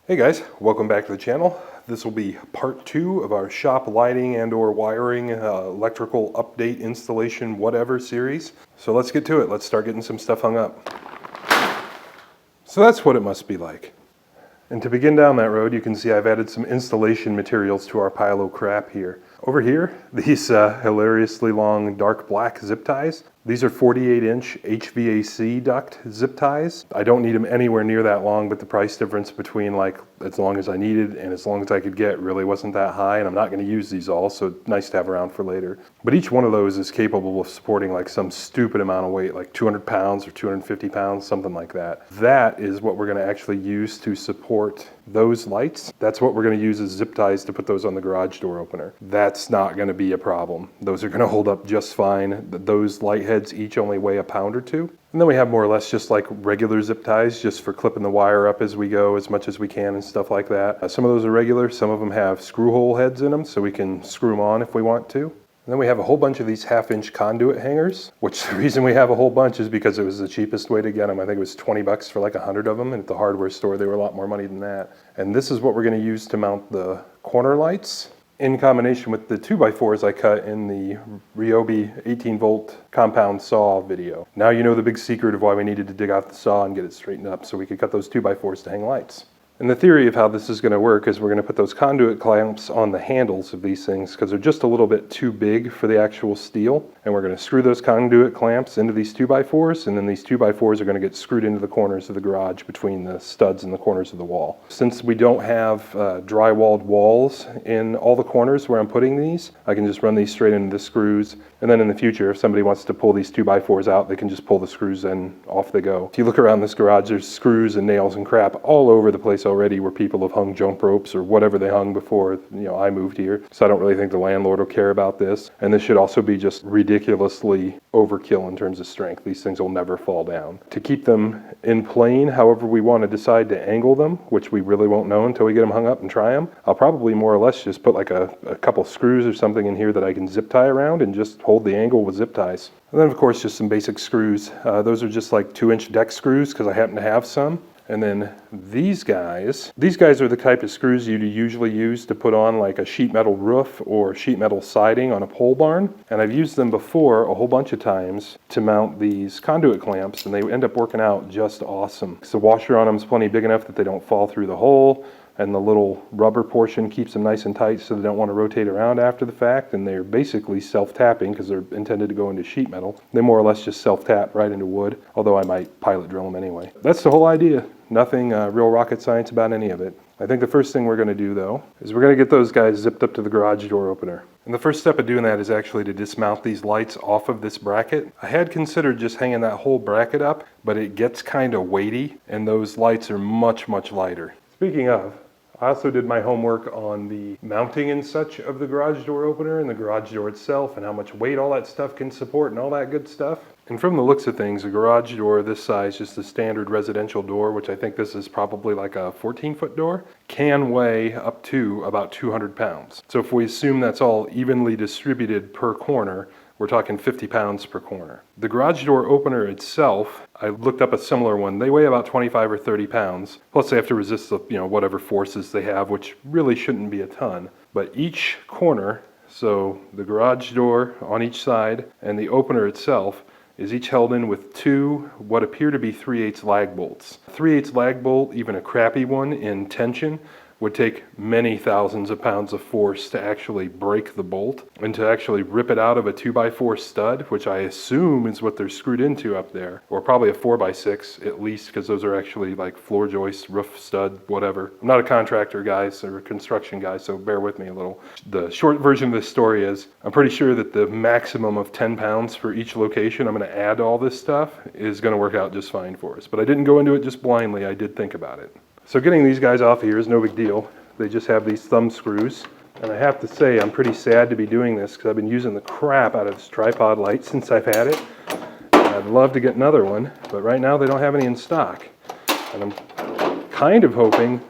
Hey guys, welcome back to the channel. This will be part 2 of our shop lighting and or wiring, electrical update, installation, whatever series. So let's get to it. Let's start getting some stuff hung up. So that's what it must be like. And to begin down that road, you can see I've added some installation materials to our pile of crap here. Over here, these hilariously long dark black zip ties. These are 48-inch HVAC duct zip ties. I don't need them anywhere near that long, but the price difference between like as long as I needed and as long as I could get really wasn't that high, and I'm not going to use these all, so nice to have around for later. But each one of those is capable of supporting like some stupid amount of weight, like 200 pounds or 250 pounds, something like that. That is what we're going to actually use to support those lights. That's what we're going to use as zip ties to put those on the garage door opener. That's not going to be a problem. Those are going to hold up just fine. Those light heads each only weigh a pound or two. And then we have more or less just like regular zip ties, just for clipping the wire up as we go, as much as we can and stuff like that. Some of those are regular, some of them have screw hole heads in them, so we can screw them on if we want to. And then we have a whole bunch of these 1/2-inch conduit hangers, which the reason we have a whole bunch is because it was the cheapest way to get them. I think it was 20 bucks for like 100 of them, and at the hardware store they were a lot more money than that. And this is what we're going to use to mount the corner lights, in combination with the 2x4s I cut in the Ryobi 18-volt compound saw video. Now you know the big secret of why we needed to dig out the saw and get it straightened up so we could cut those 2x4s to hang lights. And the theory of how this is going to work is we're going to put those conduit clamps on the handles of these things because they're just a little bit too big for the actual steel. And we're going to screw those conduit clamps into these 2x4s, and then these 2x4s are going to get screwed into the corners of the garage between the studs and the corners of the wall. Since we don't have drywalled walls in all the corners where I'm putting these, I can just run these straight into the screws. And then in the future, if somebody wants to pull these 2x4s out, they can just pull the screws and off they go. If you look around this garage, there's screws and nails and crap all over the place already where people have hung jump ropes or whatever they hung before I moved here. So I don't really think the landlord will care about this. And this should also be just ridiculously overkill in terms of strength. These things will never fall down. To keep them in plane, however we want to decide to angle them, which we really won't know until we get them hung up and try them, I'll probably more or less just put like a couple screws or something in here that I can zip tie around and just hold the angle with zip ties. And then of course just some basic screws. Those are just like 2-inch deck screws because I happen to have some. And then these guys are the type of screws you'd usually use to put on like a sheet metal roof or sheet metal siding on a pole barn. And I've used them before a whole bunch of times to mount these conduit clamps, and they end up working out just awesome. So the washer on them is plenty big enough that they don't fall through the hole, and the little rubber portion keeps them nice and tight so they don't want to rotate around after the fact, and they're basically self-tapping because they're intended to go into sheet metal. They more or less just self-tap right into wood, although I might pilot drill them anyway. That's the whole idea. Nothing real rocket science about any of it. I think the first thing we're going to do though is we're going to get those guys zipped up to the garage door opener. And the first step of doing that is actually to dismount these lights off of this bracket. I had considered just hanging that whole bracket up, but it gets kind of weighty and those lights are much, much lighter. Speaking of, I also did my homework on the mounting and such of the garage door opener and the garage door itself and how much weight all that stuff can support and all that good stuff. And from the looks of things, a garage door this size, just a standard residential door, which I think this is probably like a 14-foot door, can weigh up to about 200 pounds. So if we assume that's all evenly distributed per corner, we're talking 50 pounds per corner. The garage door opener itself, I looked up a similar one. They weigh about 25 or 30 pounds. Plus they have to resist the, whatever forces they have, which really shouldn't be a ton. But each corner, so the garage door on each side and the opener itself, is each held in with two what appear to be 3/8 lag bolts. A 3/8 lag bolt, even a crappy one in tension, would take many thousands of pounds of force to actually break the bolt and to actually rip it out of a 2x4 stud, which I assume is what they're screwed into up there, or probably a 4x6 at least, because those are actually like floor joists, roof stud, whatever. I'm not a contractor, guys, or a construction guy, so bear with me a little. The short version of this story is I'm pretty sure that the maximum of 10 pounds for each location I'm going to add to all this stuff is going to work out just fine for us. But I didn't go into it just blindly. I did think about it. So getting these guys off here is no big deal. They just have these thumb screws. And I have to say, I'm pretty sad to be doing this because I've been using the crap out of this tripod light since I've had it. And I'd love to get another one, but right now they don't have any in stock. And I'm kind of hoping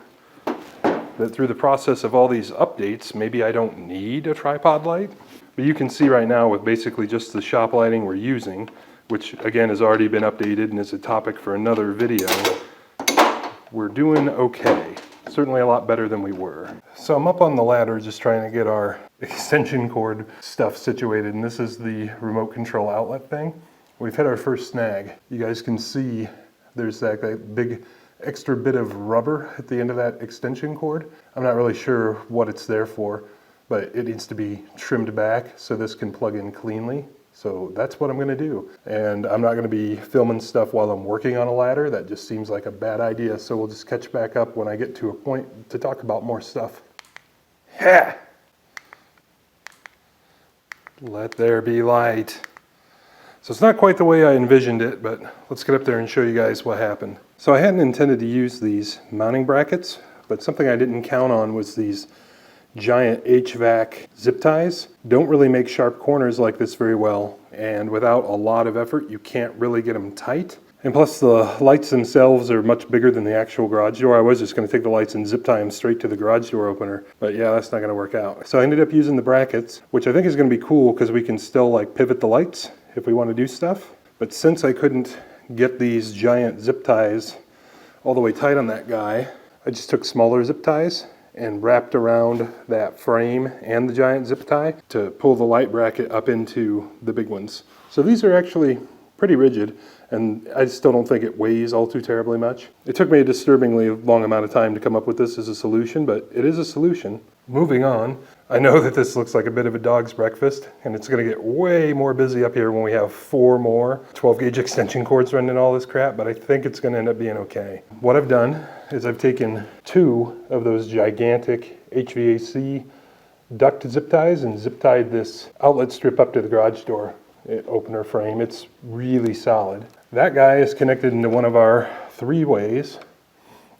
that through the process of all these updates, maybe I don't need a tripod light. But you can see right now with basically just the shop lighting we're using, which again has already been updated and is a topic for another video, we're doing okay. certainly a lot better than we were. So I'm up on the ladder just trying to get our extension cord stuff situated, and this is the remote control outlet thing. We've hit our first snag. You guys can see there's that big extra bit of rubber at the end of that extension cord. I'm not really sure what it's there for, but it needs to be trimmed back so this can plug in cleanly. So that's what I'm gonna do. And I'm not gonna be filming stuff while I'm working on a ladder. That just seems like a bad idea. So we'll just catch back up when I get to a point to talk about more stuff. Ha! Let there be light. So it's not quite the way I envisioned it, but let's get up there and show you guys what happened. So I hadn't intended to use these mounting brackets, but something I didn't count on was these giant HVAC zip ties. Don't really make sharp corners like this very well, and without a lot of effort you can't really get them tight. And plus the lights themselves are much bigger than the actual garage door. I was just going to take the lights and zip tie them straight to the garage door opener, but yeah, that's not going to work out. So I ended up using the brackets, which I think is going to be cool because we can still like pivot the lights if we want to do stuff. But since I couldn't get these giant zip ties all the way tight on that guy, I just took smaller zip ties and wrapped around that frame and the giant zip tie to pull the light bracket up into the big ones. So these are actually pretty rigid, and I still don't think it weighs all too terribly much. It took me a disturbingly long amount of time to come up with this as a solution, but it is a solution. Moving on, I know that this looks like a bit of a dog's breakfast, and it's going to get way more busy up here when we have 4 more 12 gauge extension cords running all this crap, but I think it's going to end up being okay. What I've done is I've taken 2 of those gigantic HVAC duct zip ties and zip tied this outlet strip up to the garage door opener frame. It's really solid. That guy is connected into one of our 3-ways,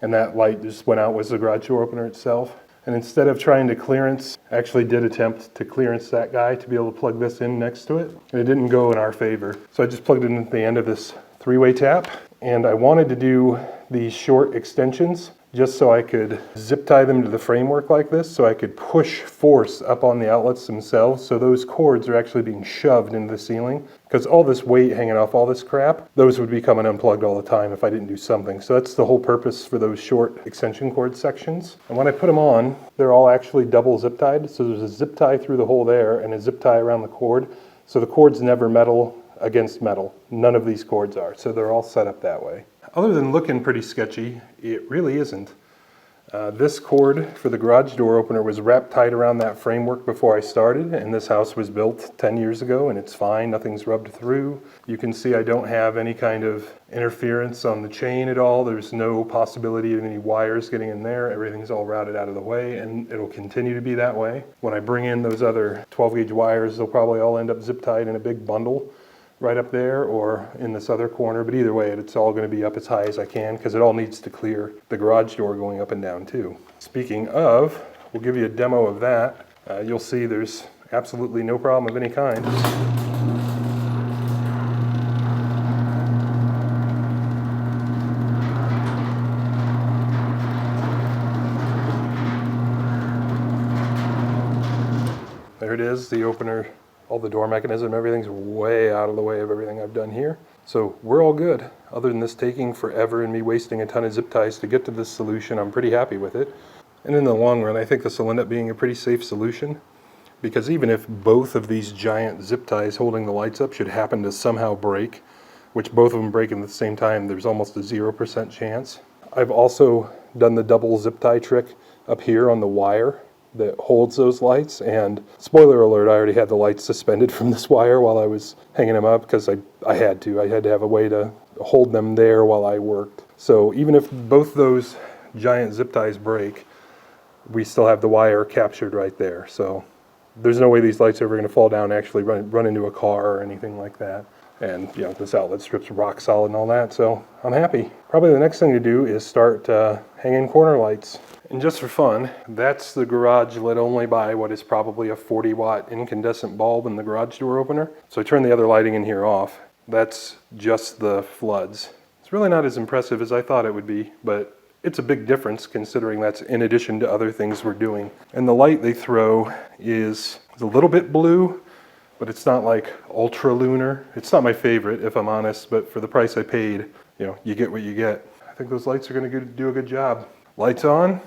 and that light just went out with the garage door opener itself. And instead of trying to clearance, actually did attempt to clearance that guy to be able to plug this in next to it, and it didn't go in our favor. So I just plugged it in at the end of this 3-way tap, and I wanted to do these short extensions just so I could zip tie them to the framework like this, so I could push force up on the outlets themselves, so those cords are actually being shoved into the ceiling. Because all this weight hanging off all this crap, those would be coming unplugged all the time if I didn't do something. So that's the whole purpose for those short extension cord sections. And when I put them on, they're all actually double zip tied. So there's a zip tie through the hole there and a zip tie around the cord. So the cord's never metal against metal. None of these cords are. So they're all set up that way. Other than looking pretty sketchy, it really isn't. This cord for the garage door opener was wrapped tight around that framework before I started, and this house was built 10 years ago and it's fine, nothing's rubbed through. You can see I don't have any kind of interference on the chain at all. There's no possibility of any wires getting in there. Everything's all routed out of the way, and it'll continue to be that way. When I bring in those other 12 gauge wires, they'll probably all end up zip tied in a big bundle right up there or in this other corner, but either way it's all going to be up as high as I can because it all needs to clear the garage door going up and down too. Speaking of, we'll give you a demo of that. You'll see there's absolutely no problem of any kind. There it is, the opener. All the door mechanism, everything's way out of the way of everything I've done here. So we're all good. Other than this taking forever and me wasting a ton of zip ties to get to this solution, I'm pretty happy with it. And in the long run, I think this will end up being a pretty safe solution, because even if both of these giant zip ties holding the lights up should happen to somehow break, which both of them break at the same time, there's almost a 0% chance. I've also done the double zip tie trick up here on the wire that holds those lights, and spoiler alert, I already had the lights suspended from this wire while I was hanging them up because I had to have a way to hold them there while I worked. So even if both those giant zip ties break, we still have the wire captured right there. So there's no way these lights are ever going to fall down and actually run into a car or anything like that. And you know, this outlet strip's rock solid and all that, so I'm happy. Probably the next thing to do is start hanging corner lights. And just for fun, that's the garage lit only by what is probably a 40-watt incandescent bulb in the garage door opener. So I turned the other lighting in here off. That's just the floods. It's really not as impressive as I thought it would be, but it's a big difference considering that's in addition to other things we're doing. And the light they throw is a little bit blue, but it's not like ultra lunar. It's not my favorite, if I'm honest, but for the price I paid, you know, you get what you get. I think those lights are going to do a good job. Lights on,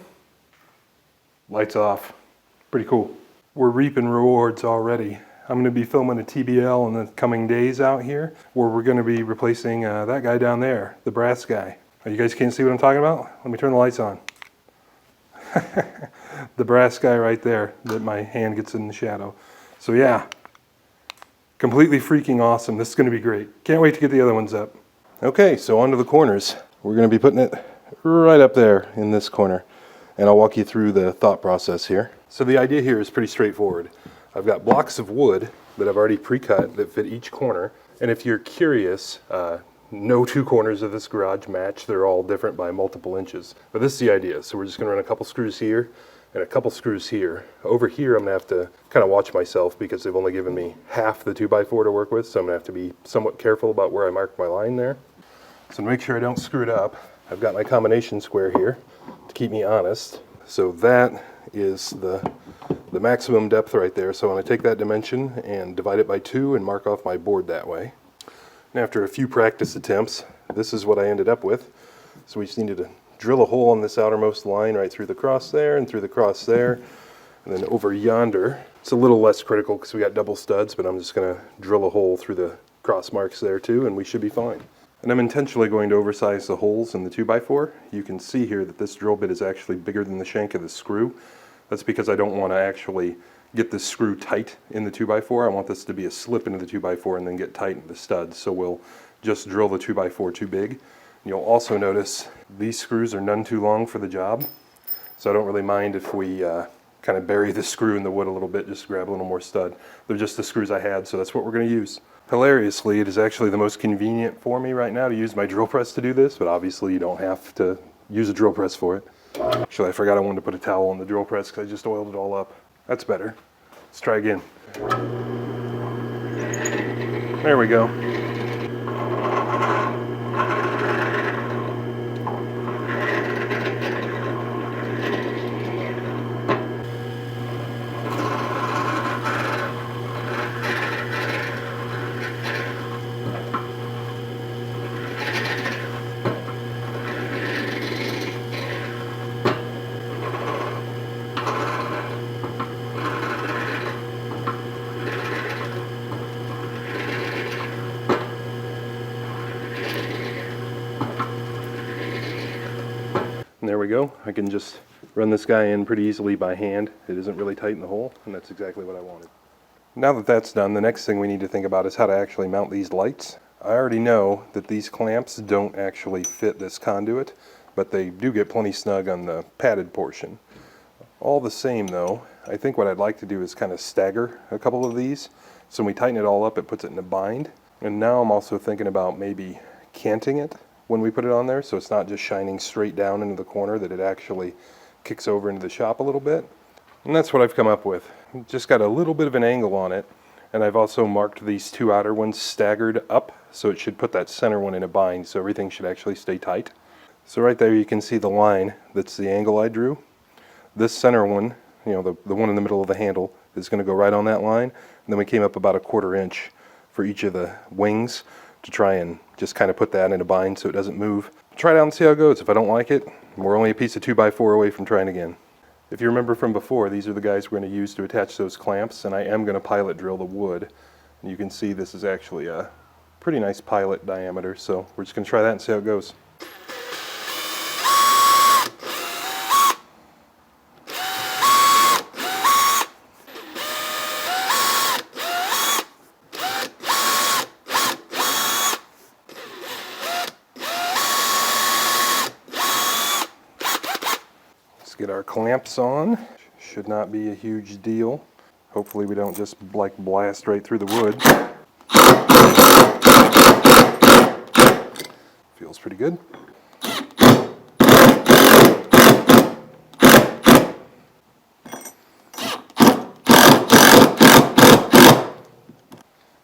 Lights off. Pretty cool. We're reaping rewards already. I'm going to be filming a TBL in the coming days out here where we're going to be replacing that guy down there, the brass guy. Oh, you guys can't see what I'm talking about? Let me turn the lights on. The brass guy right there that my hand gets in the shadow. So yeah, completely freaking awesome. This is going to be great. Can't wait to get the other ones up. Okay, so onto the corners. We're going to be putting it right up there in this corner. And I'll walk you through the thought process here. So the idea here is pretty straightforward. I've got blocks of wood that I've already pre-cut that fit each corner. And if you're curious, no two corners of this garage match. They're all different by multiple inches. But this is the idea. So we're just going to run a couple screws here and a couple screws here. Over here I'm going to have to kind of watch myself because they've only given me half the 2x4 to work with. So I'm going to have to be somewhat careful about where I mark my line there. So to make sure I don't screw it up, I've got my combination square here to keep me honest. So that is the maximum depth right there. So I'm going to take that dimension and divide it by 2 and mark off my board that way. And after a few practice attempts, this is what I ended up with. So we just needed to drill a hole on this outermost line right through the cross there and through the cross there. And then over yonder, it's a little less critical because we got double studs, but I'm just going to drill a hole through the cross marks there too, and we should be fine. And I'm intentionally going to oversize the holes in the 2x4. You can see here that this drill bit is actually bigger than the shank of the screw. That's because I don't want to actually get this screw tight in the 2x4. I want this to be a slip into the 2x4 and then get tight into the studs. So we'll just drill the 2x4 too big. You'll also notice these screws are none too long for the job. So I don't really mind if we kind of bury the screw in the wood a little bit, just grab a little more stud. They're just the screws I had, so that's what we're going to use. Hilariously, it is actually the most convenient for me right now to use my drill press to do this, but obviously you don't have to use a drill press for it. Actually, I forgot I wanted to put a towel on the drill press because I just oiled it all up. That's better. Let's try again. There we go. And there we go. I can just run this guy in pretty easily by hand. It isn't really tight in the hole, and that's exactly what I wanted. Now that that's done, the next thing we need to think about is how to actually mount these lights. I already know that these clamps don't actually fit this conduit, but they do get plenty snug on the padded portion. All the same though, I think what I'd like to do is kind of stagger a couple of these. So when we tighten it all up, it puts it in a bind. And now I'm also thinking about maybe canting it when we put it on there, so it's not just shining straight down into the corner, that it actually kicks over into the shop a little bit. And that's what I've come up with. Just got a little bit of an angle on it, and I've also marked these two outer ones staggered up, so it should put that center one in a bind, so everything should actually stay tight. So right there you can see the line, that's the angle I drew. This center one, you know, the one in the middle of the handle, is going to go right on that line, and then we came up about 1/4 inch for each of the wings to try and just kind of put that in a bind so it doesn't move. Try it out and see how it goes. If I don't like it, we're only a piece of 2x4 away from trying again. If you remember from before, these are the guys we're going to use to attach those clamps, and I am going to pilot drill the wood. And you can see this is actually a pretty nice pilot diameter, so we're just going to try that and see how it goes. Get our clamps on. Should not be a huge deal. Hopefully we don't just like blast right through the wood. Feels pretty good.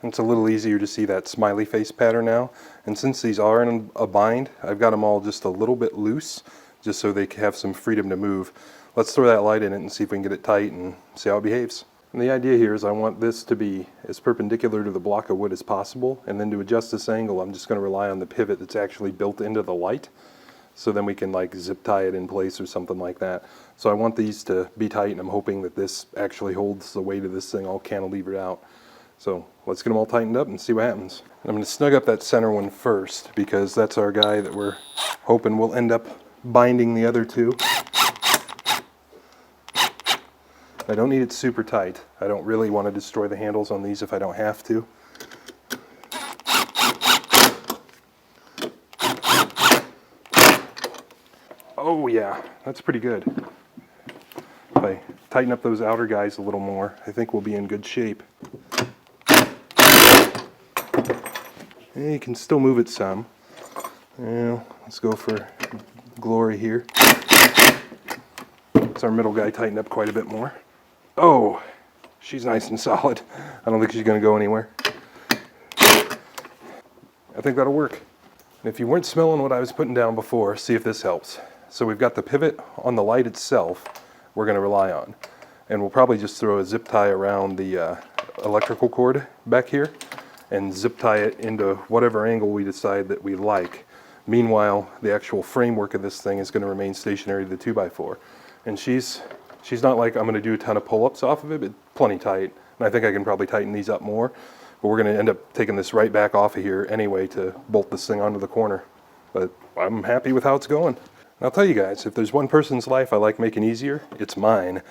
It's a little easier to see that smiley face pattern now. And since these are in a bind, I've got them all just a little bit loose, just so they have some freedom to move. Let's throw that light in it and see if we can get it tight and see how it behaves. And the idea here is I want this to be as perpendicular to the block of wood as possible, and then to adjust this angle I'm just going to rely on the pivot that's actually built into the light. so then we can like zip tie it in place or something like that. So I want these to be tight, and I'm hoping that this actually holds the weight of this thing all cantilevered out. So let's get them all tightened up and see what happens. I'm going to snug up that center one first because that's our guy that we're hoping will end up binding the other two. I don't need it super tight. I don't really want to destroy the handles on these if I don't have to. Oh yeah, that's pretty good. If I tighten up those outer guys a little more, I think we'll be in good shape. And you can still move it some. Yeah, let's go for glory here. It's our middle guy tightened up quite a bit more. Oh, she's nice and solid. I don't think she's going to go anywhere. I think that'll work. And if you weren't smelling what I was putting down before, see if this helps. So we've got the pivot on the light itself we're going to rely on. And we'll probably just throw a zip tie around the electrical cord back here and zip tie it into whatever angle we decide that we like. Meanwhile, the actual framework of this thing is going to remain stationary to the 2x4. And she's not like I'm going to do a ton of pull-ups off of it, but plenty tight. And I think I can probably tighten these up more. But we're going to end up taking this right back off of here anyway to bolt this thing onto the corner. But I'm happy with how it's going. And I'll tell you guys, if there's one person's life I like making easier, it's mine.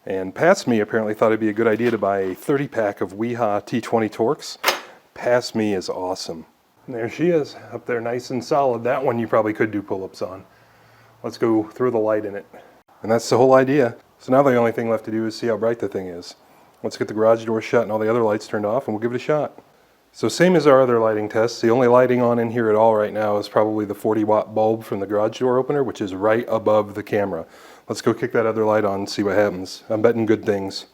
And past me apparently thought it'd be a good idea to buy a 30-pack of Wiha T20 Torx. Past me is awesome. And there she is, up there nice and solid. That one you probably could do pull-ups on. Let's go throw the light in it. And that's the whole idea. So now the only thing left to do is see how bright the thing is. Let's get the garage door shut and all the other lights turned off, and we'll give it a shot. So same as our other lighting tests, the only lighting on in here at all right now is probably the 40-watt bulb from the garage door opener, which is right above the camera. Let's go kick that other light on and see what happens. I'm betting good things.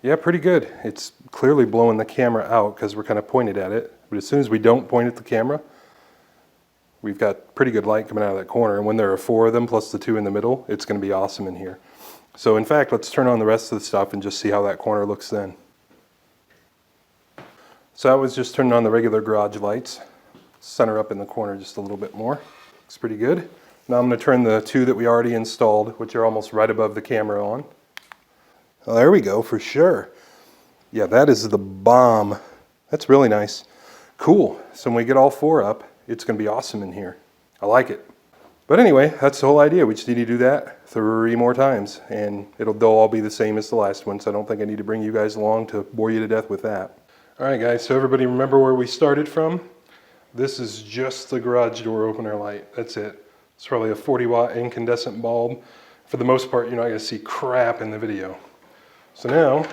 Yeah, pretty good. It's clearly blowing the camera out because we're kind of pointed at it. But as soon as we don't point at the camera, we've got pretty good light coming out of that corner. And when there are 4 of them plus the 2 in the middle, it's going to be awesome in here. So in fact, let's turn on the rest of the stuff and just see how that corner looks then. So I was just turning on the regular garage lights. Center up in the corner just a little bit more. Looks pretty good. Now I'm going to turn the 2 that we already installed, which are almost right above the camera, on. Well, there we go, for sure. Yeah, that is the bomb. That's really nice. Cool. So when we get all 4 up, it's going to be awesome in here. I like it. But anyway, that's the whole idea. We just need to do that 3 more times, and they'll all be the same as the last one, so I don't think I need to bring you guys along to bore you to death with that. All right, guys, so everybody remember where we started from? This is just the garage door opener light. That's it. It's probably a 40-watt incandescent bulb. For the most part, you're not going to see crap in the video. So now,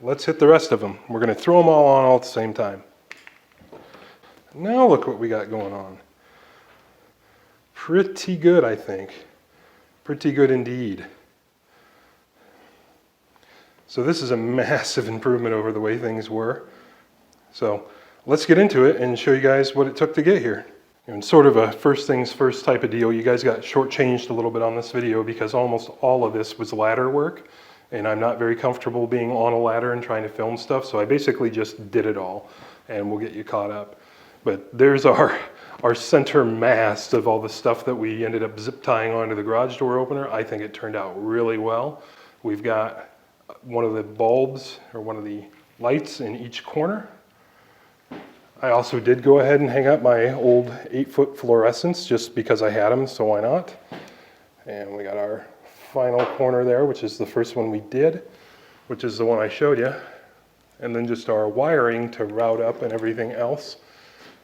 let's hit the rest of them. We're going to throw them all on all at the same time. Now look what we got going on. Pretty good, I think. Pretty good indeed. So this is a massive improvement over the way things were. So let's get into it and show you guys what it took to get here. And sort of a first things first type of deal. You guys got shortchanged a little bit on this video because almost all of this was ladder work. And I'm not very comfortable being on a ladder and trying to film stuff. So I basically just did it all, and we'll get you caught up. But there's our center mast of all the stuff that we ended up zip tying onto the garage door opener. I think it turned out really well. We've got one of the bulbs, or one of the lights, in each corner. I also did go ahead and hang up my old 8-foot fluorescents just because I had them, so why not? And we got our final corner there, which is the first one we did, which is the one I showed you. And then just our wiring to route up and everything else.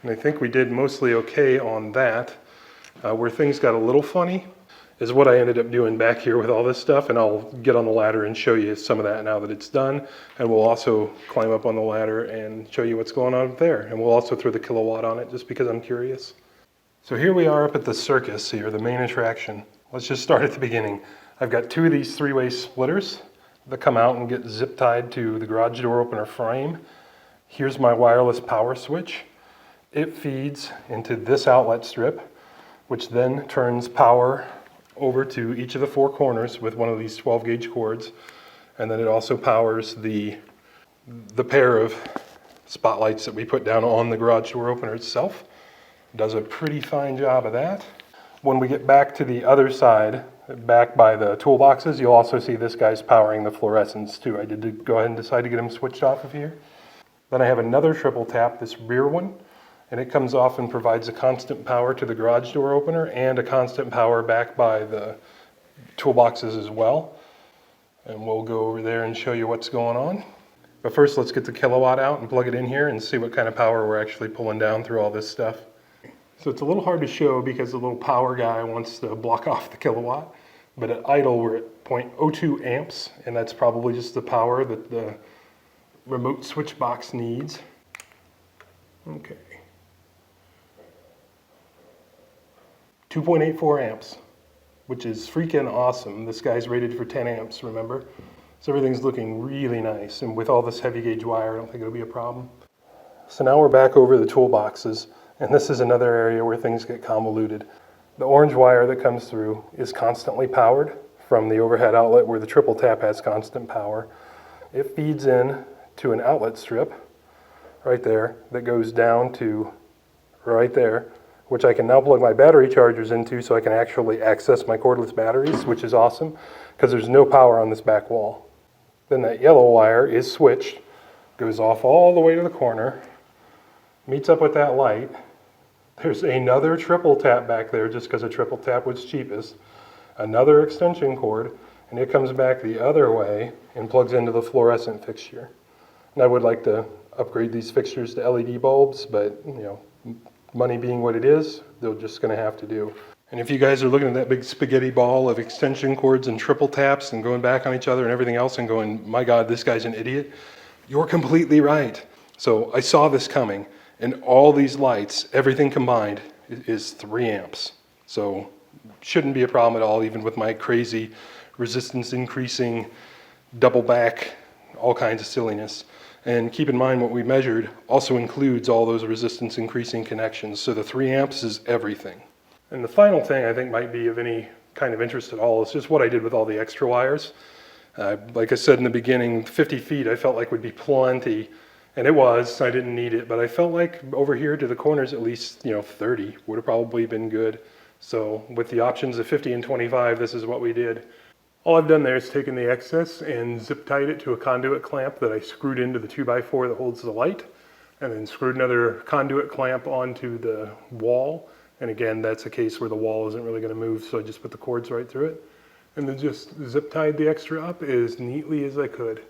And I think we did mostly okay on that. Where things got a little funny is what I ended up doing back here with all this stuff, and I'll get on the ladder and show you some of that now that it's done. And we'll also climb up on the ladder and show you what's going on up there. And we'll also throw the kilowatt on it just because I'm curious. So here we are up at the circus here, the main attraction. Let's just start at the beginning. I've got 2 of these 3-way splitters that come out and get zip tied to the garage door opener frame. Here's my wireless power switch. It feeds into this outlet strip, which then turns power over to each of the 4 corners with one of these 12-gauge cords. And then it also powers the pair of spotlights that we put down on the garage door opener itself. Does a pretty fine job of that. When we get back to the other side, back by the toolboxes, you'll also see this guy's powering the fluorescents too. I did go ahead and decide to get him switched off of here. Then I have another triple tap, this rear one, and it comes off and provides a constant power to the garage door opener and a constant power back by the toolboxes as well. And we'll go over there and show you what's going on. But first, let's get the kilowatt out and plug it in here and see what kind of power we're actually pulling down through all this stuff. So it's a little hard to show because the little power guy wants to block off the kilowatt. But at idle, we're at 0.02 amps, and that's probably just the power that the remote switch box needs. Okay. 2.84 amps, which is freaking awesome. This guy's rated for 10 amps, remember? So everything's looking really nice, and with all this heavy gauge wire, I don't think it'll be a problem. So now we're back over the toolboxes, and this is another area where things get convoluted. The orange wire that comes through is constantly powered from the overhead outlet where the triple tap has constant power. It feeds in to an outlet strip right there that goes down to right there, which I can now plug my battery chargers into so I can actually access my cordless batteries, which is awesome because there's no power on this back wall. Then that yellow wire is switched, goes off all the way to the corner, meets up with that light. There's another triple tap back there just because a triple tap was cheapest, another extension cord, and it comes back the other way and plugs into the fluorescent fixture. And I would like to upgrade these fixtures to LED bulbs, but you know, money being what it is, they're just going to have to do. And if you guys are looking at that big spaghetti ball of extension cords and triple taps and going back on each other and everything else and going, my God, this guy's an idiot, you're completely right. So I saw this coming, and all these lights, everything combined, is 3 amps. So shouldn't be a problem at all, even with my crazy resistance increasing, double back, all kinds of silliness. And keep in mind what we measured also includes all those resistance increasing connections. So the 3 amps is everything. And the final thing I think might be of any kind of interest at all is just what I did with all the extra wires. Like I said in the beginning, 50 feet I felt like would be plenty, and it was, I didn't need it, but I felt like over here to the corners at least, 30 would have probably been good. So with the options of 50 and 25, this is what we did. All I've done there is taken the excess and zip tied it to a conduit clamp that I screwed into the 2x4 that holds the light, and then screwed another conduit clamp onto the wall. And again, that's a case where the wall isn't really going to move, so I just put the cords right through it. And then just zip tied the extra up as neatly as I could.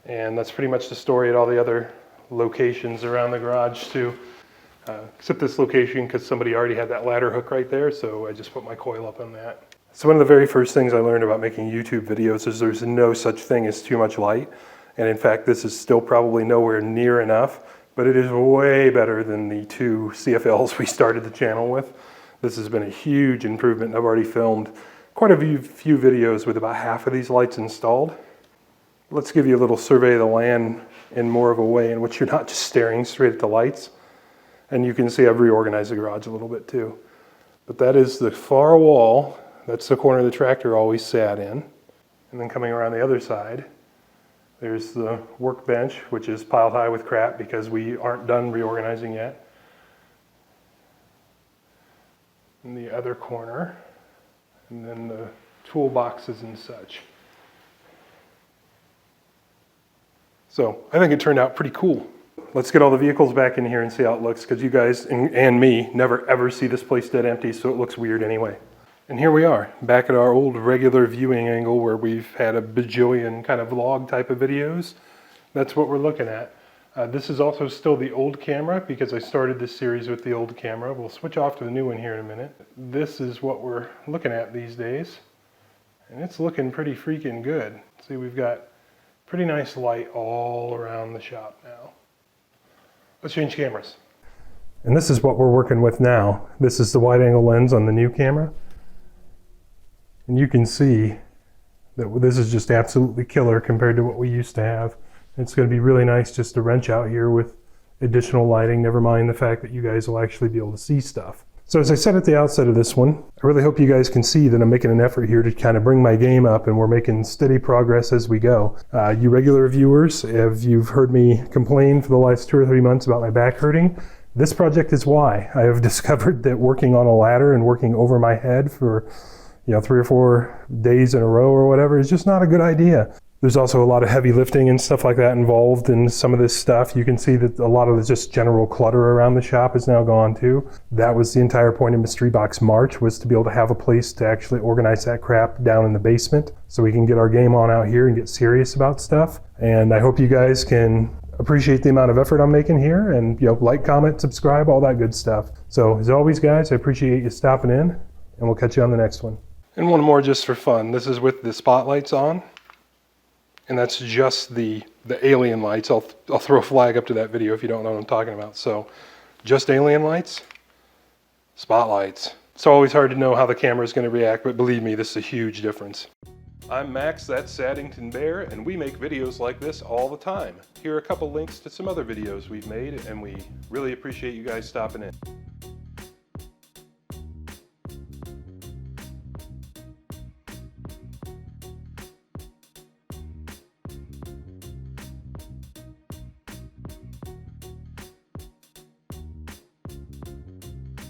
And that's pretty much the story at all the other locations around the garage too. Except this location because somebody already had that ladder hook right there, so I just put my coil up on that. So one of the very first things I learned about making YouTube videos is there's no such thing as too much light. And in fact, this is still probably nowhere near enough. But it is way better than the 2 CFLs we started the channel with. This has been a huge improvement. I've already filmed quite a few videos with about half of these lights installed. Let's give you a little survey of the land in more of a way in which you're not just staring straight at the lights. And you can see I've reorganized the garage a little bit too. But that is the far wall. That's the corner the tractor always sat in. And then coming around the other side, there's the workbench, which is piled high with crap because we aren't done reorganizing yet. In the other corner, and then the toolboxes and such. So I think it turned out pretty cool. Let's get all the vehicles back in here and see how it looks, because you guys and me never ever see this place dead empty, so it looks weird anyway. And here we are, back at our old regular viewing angle where we've had a bajillion kind of vlog type of videos. That's what we're looking at. This is also still the old camera because I started this series with the old camera. We'll switch off to the new one here in a minute. This is what we're looking at these days. And it's looking pretty freaking good. See, we've got pretty nice light all around the shop now. Let's change cameras. And this is what we're working with now. This is the wide angle lens on the new camera. And you can see that this is just absolutely killer compared to what we used to have. It's going to be really nice just to wrench out here with additional lighting, never mind the fact that you guys will actually be able to see stuff. So as I said at the outset of this one, I really hope you guys can see that I'm making an effort here to kind of bring my game up, and we're making steady progress as we go. You regular viewers, if you've heard me complain for the last 2 or 3 months about my back hurting, This project is why. I have discovered that working on a ladder and working over my head for 3 or 4 days in a row or whatever is just not a good idea. There's also a lot of heavy lifting and stuff like that involved in some of this stuff. You can see that a lot of the just general clutter around the shop is now gone too. That was the entire point of Mystery Box March, was to be able to have a place to actually organize that crap down in the basement so we can get our game on out here and get serious about stuff. And I hope you guys can appreciate the amount of effort I'm making here, and like, comment, subscribe, all that good stuff. So as always, guys, I appreciate you stopping in, and we'll catch you on the next one. And one more just for fun. This is with the spotlights on. And that's just the alien lights. I'll throw a flag up to that video if you don't know what I'm talking about. So just alien lights, spotlights. It's always hard to know how the camera is going to react, but believe me, this is a huge difference. I'm Max, that's Saddington Bear, and we make videos like this all the time. Here are a couple links to some other videos we've made, and we really appreciate you guys stopping in.